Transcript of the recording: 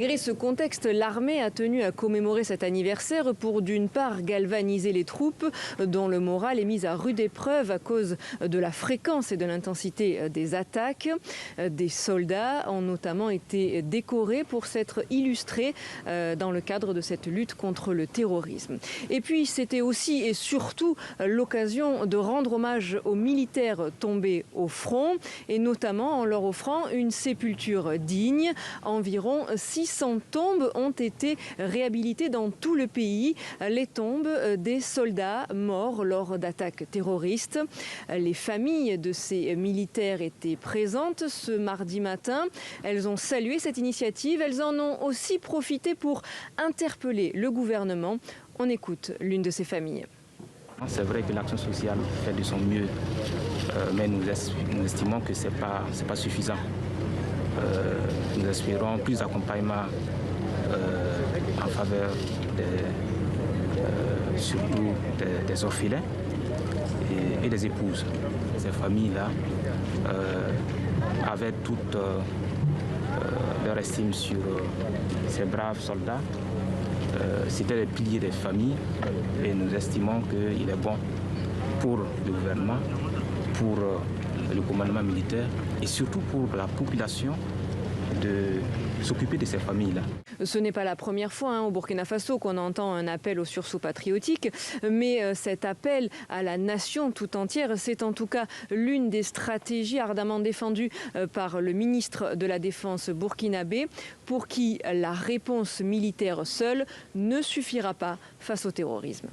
Malgré ce contexte, l'armée a tenu à commémorer cet anniversaire pour d'une part galvaniser les troupes dont le moral est mis à rude épreuve à cause de la fréquence et de l'intensité des attaques. Des soldats ont notamment été décorés pour s'être illustrés dans le cadre de cette lutte contre le terrorisme. Et puis c'était aussi et surtout l'occasion de rendre hommage aux militaires tombés au front et notamment en leur offrant une sépulture digne. Environ 600 tombes ont été réhabilitées dans tout le pays, les tombes des soldats morts lors d'attaques terroristes. Les familles de ces militaires étaient présentes ce mardi matin. Elles ont salué cette initiative. Elles en ont aussi profité pour interpeller le gouvernement. On écoute l'une de ces familles. C'est vrai que l'action sociale fait de son mieux, mais nous estimons que ce n'est pas suffisant. Nous espérons plus d'accompagnement en faveur surtout des orphelins et des épouses. Ces familles-là avaient toute leur estime sur ces braves soldats. C'était les piliers des familles et nous estimons qu'il est bon pour le gouvernement, pour le commandement militaire et surtout pour la population de s'occuper de ces familles-là. Ce n'est pas la première fois au Burkina Faso qu'on entend un appel au sursaut patriotique, mais cet appel à la nation tout entière, c'est en tout cas l'une des stratégies ardemment défendues par le ministre de la Défense burkinabé, pour qui la réponse militaire seule ne suffira pas face au terrorisme.